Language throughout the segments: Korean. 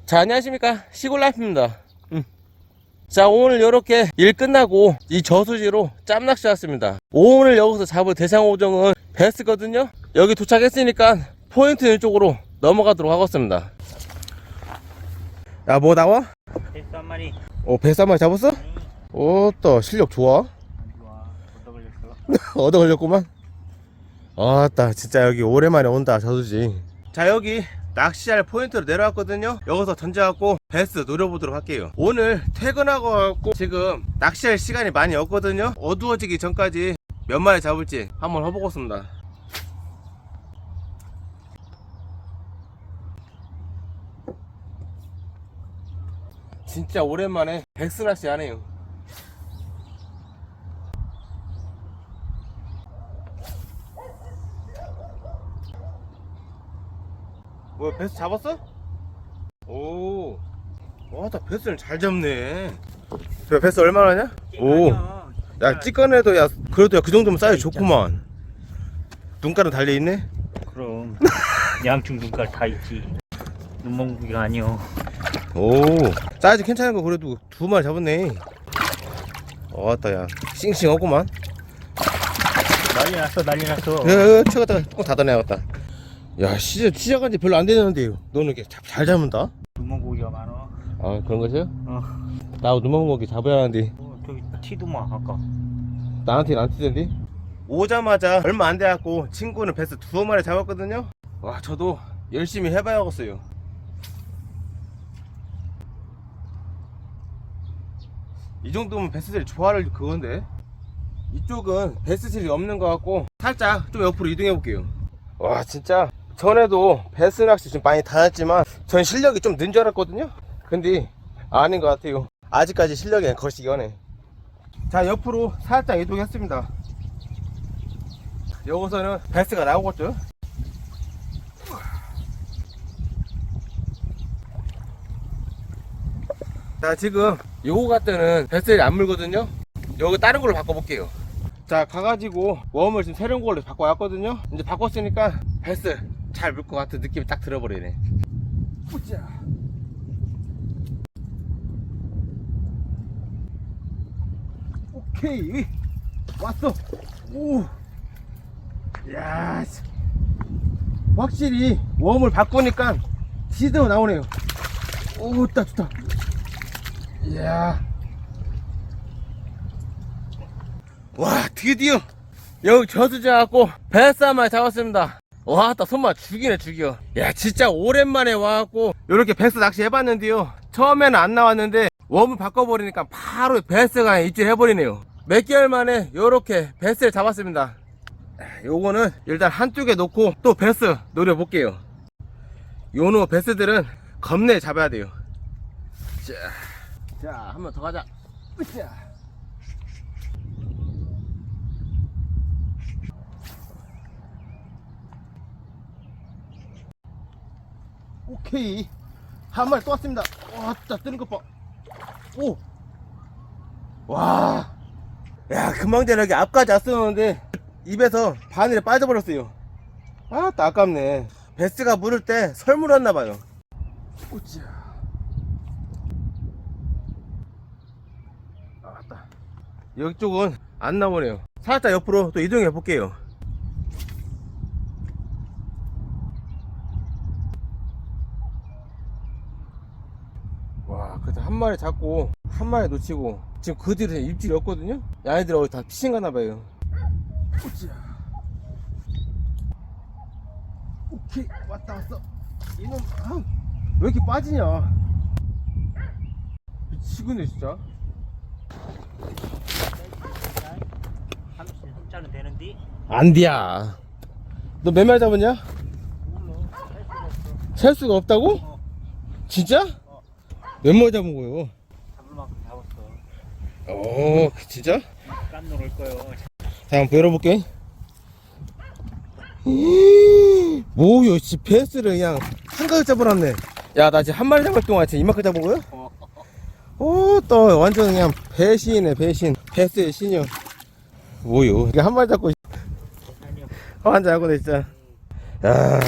자, 안녕하십니까, 시골라이프입니다. 자, 오늘 이렇게 일 끝나고 이 저수지로 짬낚시 왔습니다. 오늘 여기서 잡을 대상 어종은 베스거든요. 여기 도착했으니까 포인트 이쪽으로 넘어가도록 하겠습니다. 야, 뭐 나와? 베스 한 마리. 베스 한 마리 잡았어? 또 실력 좋아. 좋아. 얻어 걸렸어. 얻어 걸렸구만. 아따, 진짜 여기 오랜만에 온다, 저수지. 자, 여기 낚시할 포인트로 내려왔거든요. 여기서 던져갖고 베스 노려보도록 할게요. 오늘 퇴근하고 갖고 지금 낚시할 시간이 많이 없거든요. 어두워지기 전까지 몇 마리 잡을지 한번 해보겠습니다. 진짜 오랜만에 베스 낚시 하네요. 뭐 베스 잡았어? 오, 와, 나 베스를 잘 잡네. 야, 베스 얼마나 하냐? 오, 야, 찌꺼내도, 야, 그래도 야, 그 정도면 사이즈 좋구만. 눈깔은 달려있네? 그럼 양쪽 눈깔 다 있지. 눈멍구기가 아니여. 오, 사이즈 괜찮은 거 그래도 두 마리 잡았네. 왔다, 야, 싱싱하구만. 난리 났어, 난리 났어. 야, 쳐갔다가 꼭 닫아내야겠다. 야, 시작한 지 별로 안 됐는데 너는 이렇게 잘 잡는다? 눈멍구기가 많아. 아, 그런 거죠? 어. 나도 눈먹은 거 잡아야 하는데 저기 티도마 아까. 나한테는 안 튀던데? 오자마자 얼마 안 돼갖고 친구는 베스 두 마리 잡았거든요. 와, 저도 열심히 해봐야겠어요. 이 정도면 베스들이 좋아할 그건데, 이쪽은 베스질이 없는 것 같고 살짝 좀 옆으로 이동해 볼게요. 와, 진짜 전에도 베스 낚시 좀 많이 다녔지만 전 실력이 좀 는 줄 알았거든요. 근데 아닌 것 같아요. 아직까지 실력이 거시기 하네. 자, 옆으로 살짝 이동했습니다. 여기서는 베스가 나오겠죠. 자, 지금 요거 같은 베스를 안 물거든요. 여기 다른 걸로 바꿔볼게요. 자, 가가지고 웜을 지금 새로운 걸로 바꿔왔거든요. 이제 바꿨으니까 베스 잘 물 것 같은 느낌이 딱 들어버리네. 보자. 오케이, 왔어. 오, 야, 확실히 웜을 바꾸니까 지대로 나오네요. 오, 좋다, 좋다. 이야, 와, 드디어 여기 저수지 와갖고 베스 한 마리 잡았습니다. 와, 딱 손맛 죽이네, 죽여. 야, 진짜 오랜만에 와갖고 이렇게 베스 낚시 해봤는데요, 처음에는 안 나왔는데 웜을 바꿔버리니까 바로 베스가 입질해버리네요. 몇 개월 만에 이렇게 베스를 잡았습니다. 요거는 일단 한쪽에 놓고 또 베스 노려볼게요. 요노 베스들은 겁내 잡아야 돼요. 자, 한 번 더 가자. 으쌰. 오케이, 한 마리 또 왔습니다. 와, 진짜 뜨는 것 봐. 오, 와, 야, 금방 전에 여기 앞까지 왔었는데 입에서 바늘에 빠져버렸어요. 아, 또 아깝네. 베스가 물을 때 설물었나봐요. 오자. 아, 맞다. 여기 쪽은 안 나오네요. 살짝 옆으로 또 이동해 볼게요. 와, 그때 한 마리 잡고 한 마리 놓치고 지금 그 뒤로 입질이 없거든요. 얘네들 어디 다 피싱 가나봐요. 오자. 오케이, 왔다, 왔어. 이놈, 아, 왜 이렇게 빠지냐. 미치겠네, 진짜. 33자는 되는데? 안 돼야. 너 몇 마리 잡았냐? 몰라. 셀 수가 없다고? 진짜? 몇 마리 잡은 거예요? 잡을 만큼 잡았어. 오, 진짜? 깜놀 거요. 자, 한번 열어볼게. 뭐요, 씨, 베스를 그냥 한가득 잡아놨네. 야, 나 지금 한 마리 잡을 동안 지금 이만큼 잡은 거야? 오, 또 완전 그냥 배신이네, 배신. 베스의 신이요. 뭐요, 이게 한 마리 잡고 완전 하고 네, 진짜. 야.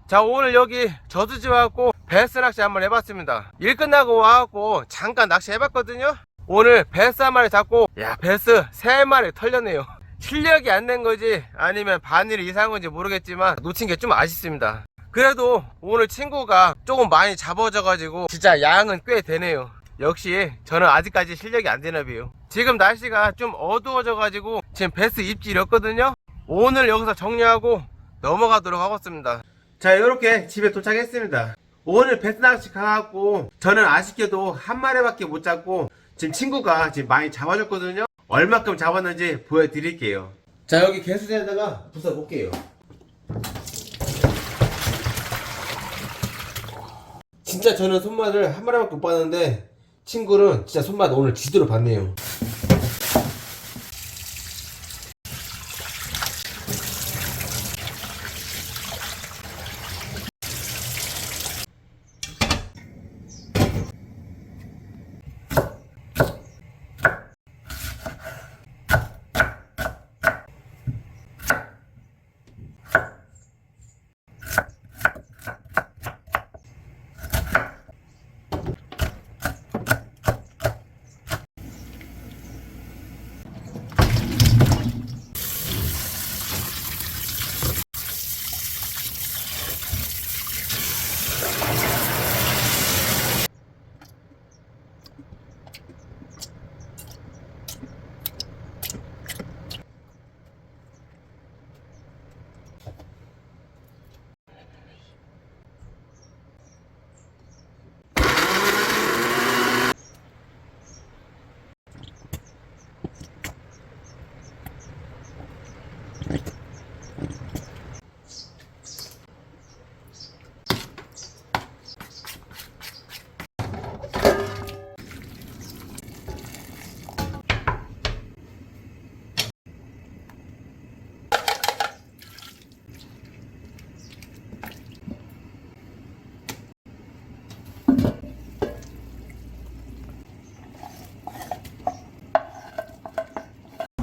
자, 오늘 여기 저수지 와갖고 베스 낚시 한번 해봤습니다. 일 끝나고 와갖고 잠깐 낚시 해봤거든요. 오늘 베스 한 마리 잡고, 야, 베스 3마리 털렸네요. 실력이 안 된 거지 아니면 바늘이 이상한 건지 모르겠지만 놓친 게 좀 아쉽습니다. 그래도 오늘 친구가 조금 많이 잡아져 가지고 진짜 양은 꽤 되네요. 역시 저는 아직까지 실력이 안 되나 봐요. 지금 날씨가 좀 어두워져 가지고 지금 베스 입질이었거든요. 오늘 여기서 정리하고 넘어가도록 하겠습니다. 자, 이렇게 집에 도착했습니다. 오늘 베스 낚시 가갖고 저는 아쉽게도 한 마리밖에 못 잡고 지금 친구가 지금 많이 잡아줬거든요. 얼마큼 잡았는지 보여드릴게요. 자, 여기 개수대에다가 부숴볼게요. 진짜 저는 손맛을 한 마리밖에 못 봤는데 친구는 진짜 손맛 오늘 지도로 봤네요.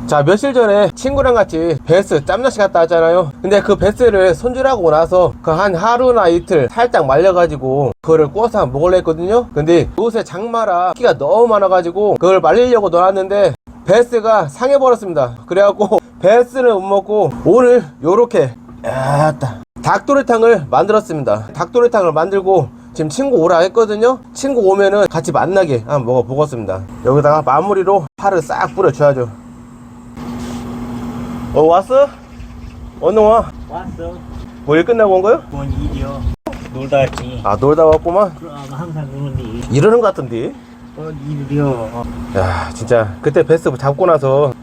자, 며칠 전에 친구랑 같이 베스 짬낚시 갔다 왔잖아요. 근데 그 베스를 손질하고 나서 그 한 하루나 이틀 살짝 말려가지고 그거를 구워서 먹으려 했거든요. 근데 요새 장마라 끼가 너무 많아가지고 그걸 말리려고 넣어놨는데 베스가 상해버렸습니다. 그래갖고 베스는 못 먹고 오늘 요렇게 닭도리탕을 만들었습니다. 닭도리탕을 만들고 지금 친구 오라 했거든요. 친구 오면은 같이 만나게 한번 먹어보겠습니다. 여기다가 마무리로 파를 싹 뿌려줘야죠. 왔어? 어느 와? 왔어. 뭐 일 끝나고 온 거요? 뭔 일이요? 놀다 왔지. 아, 놀다 왔구만. 그럼 항상 노는데. 이러는 것 같던데. 뭔 일이요? 야, 진짜 그때 베스 잡고 나서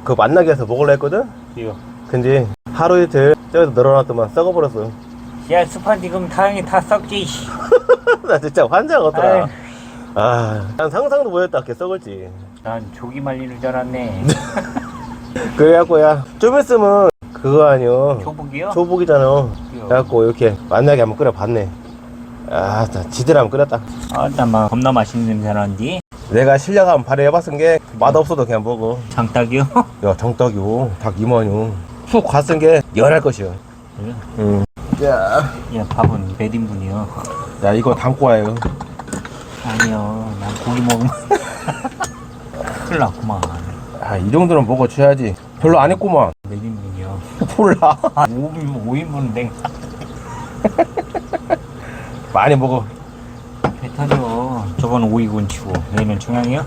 그거 만나게 해서 먹으려 했거든? 이요. 근데 하루 이틀 저기서 늘어놨더만 썩어버렸어. 야, 스판지 그럼 다행히 다 썩지. 나 진짜 환장하더라. 난 상상도 못했다. 걔 썩을지. 난 조기 말리는 줄 알았네. 그래갖고 야, 좀 있으면 그거 아니여. 초복이요? 초복이잖아. 그래갖고 이렇게 만나게 한번 끓여봤네. 나 지들 한번 끓였다. 나 겁나 맛있는 냄새 나는데. 내가 실력 한번 발휘해봤은 게 맛없어도 그냥 먹어. 장닭이요? 야, 정떡이요. 닭 2만이요. 푹 갔은 게 연할 것이요. 그래? 응. 야, 밥은 몇 인분이요? 야, 이거 담고 와요. 아니요, 난 고기 먹으면 큰일 났구만. 이 정도는 먹어줘야지. 별로 안 했구만. 몇 인분이요? 몰라. 5인분은 내가 많이 먹어. 배타죠. 저건 5인분 치고 얘는 중앙이요?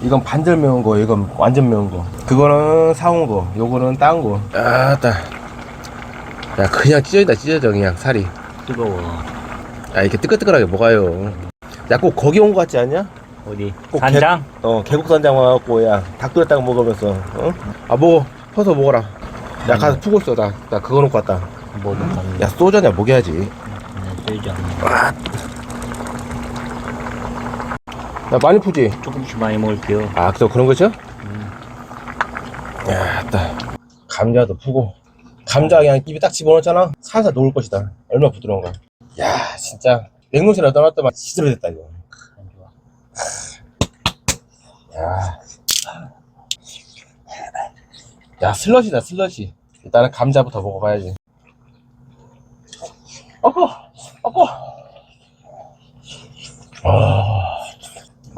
이건 반절 매운 거, 이건 완전 매운 거. 그거는 사온 거, 요거는 딴 거. 야, 그냥 찢어져, 그냥 살이. 뜨거워. 이렇게 뜨끈뜨끈하게 먹어요. 야, 꼭 거기 온 거 같지 않냐? 어디? 꼭 간장? 계곡산장 와갖고, 야, 닭도리탕 먹으면서, 먹어. 퍼서 먹어라. 야, 가서 푸고 있어. 나 그거 놓고 왔다. 뭐 먹는 야, 소주 한잔 먹여야지. 떼지 않네. 야, 많이 푸지? 조금씩 많이 먹을게요. 또 그런 거죠? 야, 감자도 푸고. 감자 그냥 입에 딱 집어넣었잖아? 살살 녹을 것이다. 얼마나 부드러운가. 야, 진짜. 냉동실에 떠났더만 시들어 됐다, 이거. 안 좋아. 야, 슬러시다, 슬러시. 일단은 감자부터 먹어봐야지.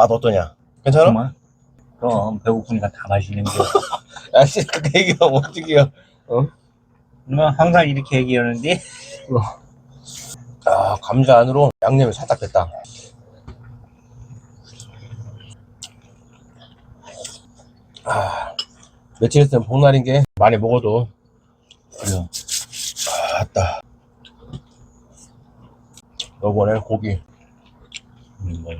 맛 어떠냐? 괜찮아? 정말? 그럼 배고프니까 다 맛있는 거. 야씨 그렇게 얘기하면 어떡해요. 어? 뭐 항상 이렇게 얘기하는데. 아 감자 안으로 양념이 살짝 됐다. 아 며칠 있으면 복날인 게 많이 먹어도 그래요. 아따 요번에 고기 뭐야.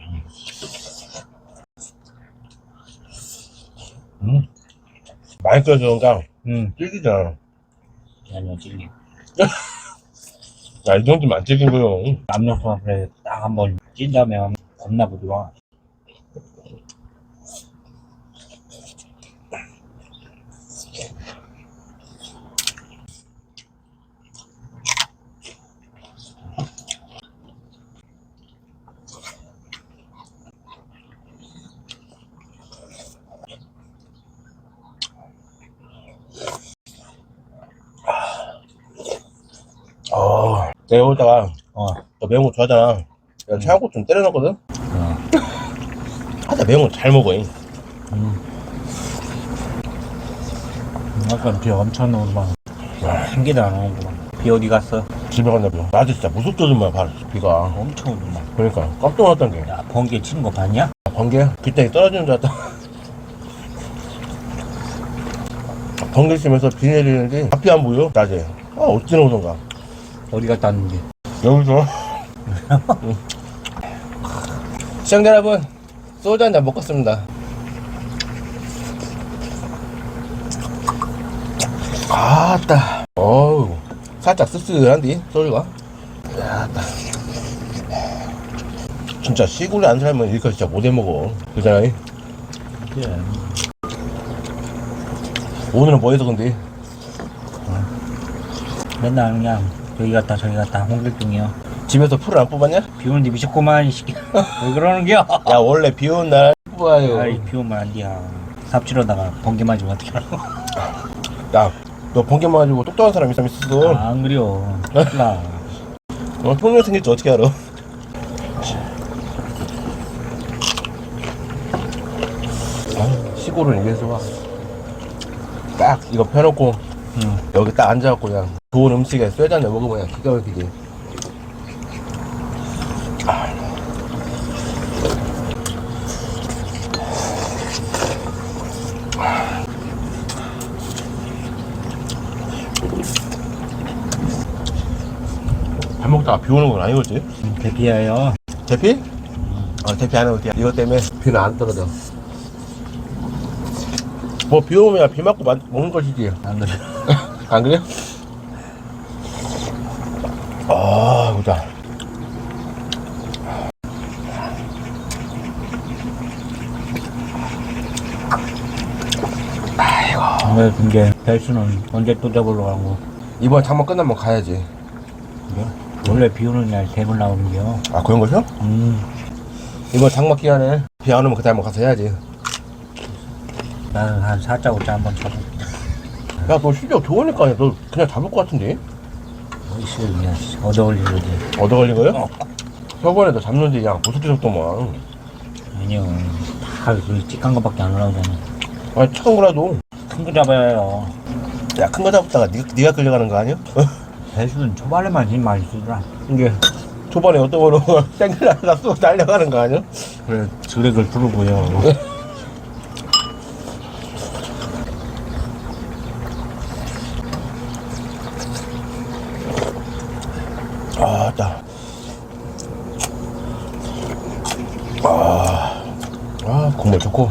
많이 끓여서 그런가 응. 질기잖아. 아니요, 찔리. 야 이 정도면 안 질긴 거요. 압력밥에 딱 한번 찐다면 겁나 부드러워. 내가 오다가 어. 너 매운 거 좋아하잖아. 내가 차고 좀 때려놨거든. 하다 매운 거 잘 먹어. 아까 비 엄청 오더만. 한 개도 안 오구만. 비 어디 갔어? 집에 갔나 봐. 낮에 진짜 무섭더만 봐 비가. 엄청 오더만. 그러니까 깜짝 놀랐던 게 야, 번개 치는 거 봤냐? 번개 빗장이 떨어지는 줄 알았다. 번개 치면서 비 내리는데 앞이 안 보여 낮에. 아 어찌나 오던가. 어디 갔다 왔는지. 여기서 시청자 여러분 소주 한잔 먹었습니다. 아따 어우 살짝 씁쓸한데 소주가. 야따 진짜 시골에 안 살면 이렇게 진짜 못해 먹어. 그잖아. 그래. 오늘은 뭐 해서 근데 맨날 그냥 저기 갔다 저기 갔다 홍길동이요. 집에서 풀을 안 뽑았냐? 비 오는데 미쳤구만 이 새끼. 왜 그러는겨? 야 원래 비 오는 날 뽑아요. 아이 비 오면 안 돼야. 삽질하다가 번개 맞으면 어떡해. 야너 번개 맞아가지고 똑똑한 사람 있었어. 안 그려. 몰라. 통영 생길지 어떻게 알아? 아, 시골은 이래서 와. 딱 이거 펴놓고 여기 딱 앉아갖고 그냥 좋은 음식에 쇠잔 먹으면 그냥 기가 막히지. 밥 먹다가 비 오는 건 아니겠지? 대피하여. 대피? 대피 안 해도 돼. 이것 때문에 비는 안 떨어져. 뭐 비 오면 비 맞고 먹는 것이지. 안 그래. 안 그래? 아, 보자. 왜 근데 배수는 언제 또 잡으러 가고? 이번 장마 끝나면 가야지. 그래? 원래 비 오는 날 대물 나오는겨. 아, 그런 거죠? 이번 장마 기간에 비 안 오면 그때 한번 가서 해야지. 나는 한 4자 5자 한번 쳐볼게. 야, 너 실력 좋으니까 너 그냥 잡을 것 같은데? 어이씨 그냥 얻어 올리지. 얻어 걸린 거요? 저번에 너 잡는데 그냥 무섭게 잡더만. 아니요. 다그 찌깐 거밖에 안 올라오잖아. 아니, 착한 거라도. 큰 거 잡아야 해요. 야, 큰 거 잡다가 네가 끌려가는 거 아니야? 배수는 초반에만 힘 많이 쓰더라. 이게 초반에 어떤 거로 땡글하다가 또 날려가는 거 아니야? 그래 드랙을 부르고요. 아, 딱. 국물 좋고.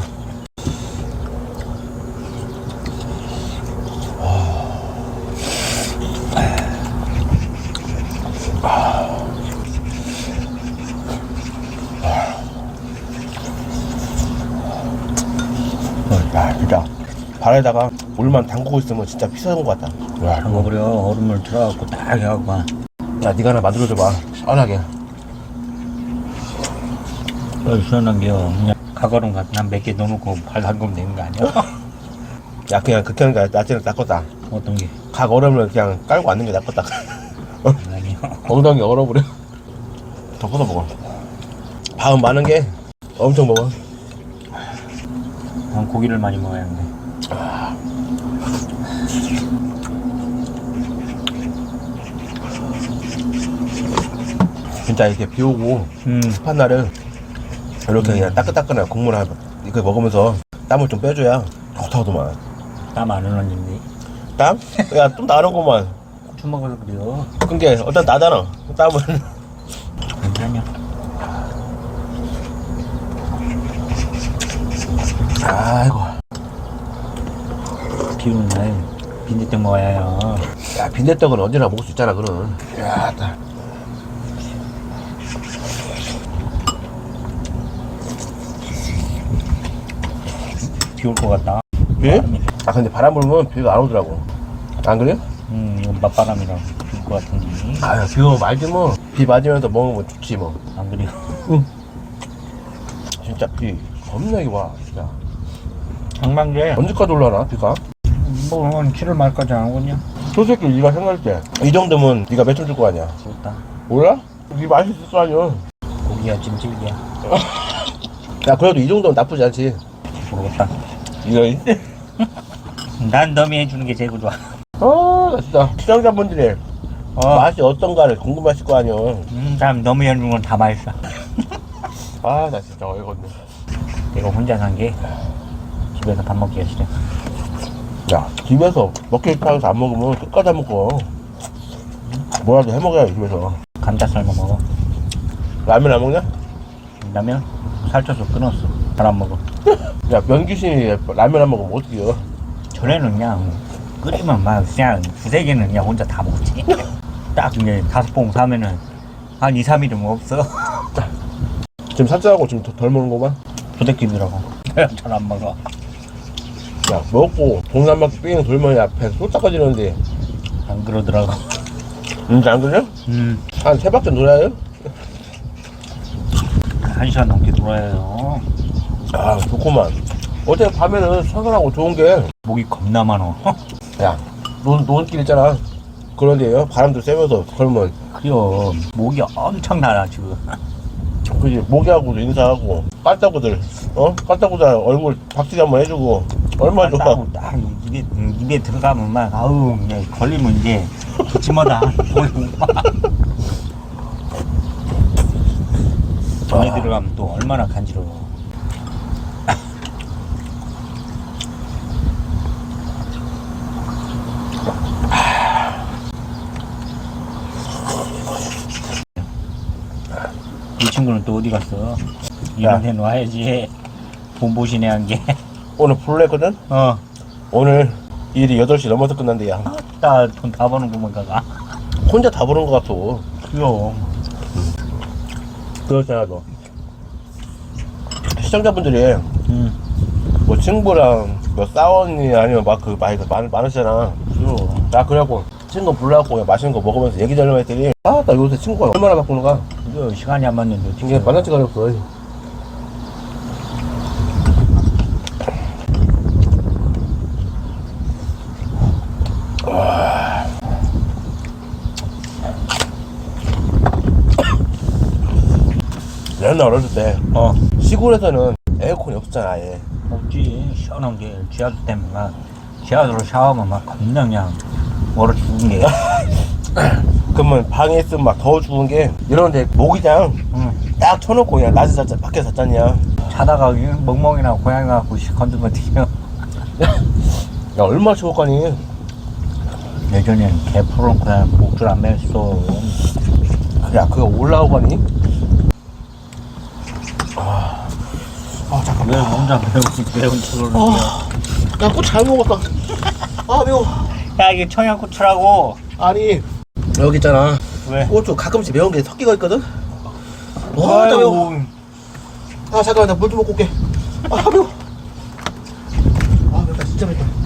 야, 진짜. 발에다가 물만 담그고 있으면 진짜 피사는 것 같다. 야, 이거. 담궈버려. 얼음물 들어갖고 딱 해갖고 야, 네가 하나 만들어줘봐. 시원하게. 시원한 게요. 그냥 가거름 같은 한 몇 개 넣어놓고 발 담그면 되는 거 아니야? 야, 그냥 그렇게 하는 게 낫지는 낫겠다. 어떤 게? 각 얼음을 그냥 깔고 앉는 게 낫겠다. 아니요. 엉덩이 얼어버려. 덮어서 먹어. 밥은 많은 게 엄청 먹어. 난 고기를 많이 먹어야 하는데. 진짜 이렇게 비 오고 습한 날은 이렇게 그냥 따끈따끈한 국물 한 이거 먹으면서 땀을 좀 빼줘야 좋다더만. 땀 안 흘렀는데. 땀? 야, 좀 나는구만. 고추 먹어서 그래요. 근데 어떤 나잖아. 땀은. 괜찮냐? 아이고. 비 오는 날 빈대떡 먹어야 해요. 야, 빈대떡은 언제나 먹을 수 있잖아, 그는. 야, 따. 비 올 것 같다. 비? 아, 근데 바람 불면 비가 안 오더라고. 안 그래? 이건 맞바람이랑 비올 것 같은데. 아유, 비 오면 말지 뭐. 비 맞으면서 먹으면 좋지 뭐. 안 그래요? 진짜 비 겁나게 와, 진짜. 장만게. 언제까지 올라나, 비가? 뭐, 한 7월 말까지 안 오냐? 솔직히 네가 생각할 때 이 정도면 네가 몇 점 줄 거 아니야? 좋다. 몰라? 네 맛있을 거 아니야. 고기야, 찜질기야. 야, 그래도 이 정도는 나쁘지 않지. 모르겠다. 이런. 난 너미 해주는 게 제일 좋아. 나 진짜 시청자분들이 맛이 어떤가를 궁금하실 거 아니야. 사람 너미 해주는 건 다 맛있어. 나 진짜 어이가 없네. 내가 혼자 산 게 집에서 밥 먹기가 싫어. 야, 집에서 먹기 싫다고 안 먹으면 끝까지 안 먹어. 뭐라도 해 먹어야 집에서. 감자 삶아 먹어. 라면 안 먹냐? 라면 살쪄서 끊었어. 잘 안 먹어. 야, 면귀신이 라면 안 먹으면 어떡해. 전에는 그냥 끓이면 막 그냥 두세 개는 그냥 혼자 다 먹지. 딱 이제 5봉 사면은 한 2, 3일은 없어. 지금 살짝하고 지금 덜 먹는 거만? 부대끼더라고. 잘 안 먹어. 야, 먹고 동네 한 바퀴 삥 돌면 야, 배 쏟아까지는데. 안 그러더라고. 안 그래? 한 3바퀴 돌아요? 1시간 넘게 놀아야 해요. 아, 좋구만. 어제 밤에는 선선하고 좋은 게, 목이 겁나 많어. 야, 노은길 있잖아. 그런데요, 바람도 쐬면서 걸으면, 그래요. 목이 엄청나다 지금. 그지, 모기하고도 인사하고, 깔따구들, 깔따구들 얼굴 박수기 한번 해주고, 얼마나 좋아. 딱 입에 들어가면 막 아우 그냥 걸리면 이제 기침마다 걸리고 막. 전에 들어가면 또 얼마나 간지러워. 이 친구는 또 어디 갔어? 이런 데 놔야지. 본보시네 한 게. 오늘 불로 했거든? 오늘 일이 8시 넘어서 끝난대야. 나 돈 다 버는구만 가가. 혼자 다 보는 것 같아. 그래요. 그렇잖아, 너. 시청자분들이, 뭐, 친구랑 뭐 싸웠니, 아니면 막 그 말이 많으시잖아. 그래요. 나 그래갖고, 친구 불러갖고 그냥 맛있는 거 먹으면서 얘기 좀 했더니, 나 요새 친구가 얼마나 바꾸는가? 그래요. 시간이 안 맞는데 이게 만나지가 어렵어. 옛날 어렸을 때 시골에서는 에어컨이 없었잖아. 아예 없지. 시원한 게 지하수 때문에 막 지하수로 샤워하면 막 겁나 그냥 얼어 죽은 게. 그러면 방에 있으면 막 더워 죽은 게 이런데 모기장 딱 쳐놓고 그냥 낮에 잤자 밖에 잤잖냐. 자다가 멍멍이나 고양이 갖고 건들면 튀겨. 야, 얼마나 추웠거니. 예전엔 개 풀어놓고 그냥 목줄 안 맸어. 야, 그거 올라오거니. 잠깐만. 왜 혼자 매운 척을 나 꽃 잘 먹었다. 매워. 야 이게 청양고추라고. 아니, 여기 있잖아. 왜? 고추 가끔씩 매운 게 섞이가 있거든. 나 매워. 잠깐만, 나 물 좀 먹고 올게. 매워. 맵다, 진짜 맵다.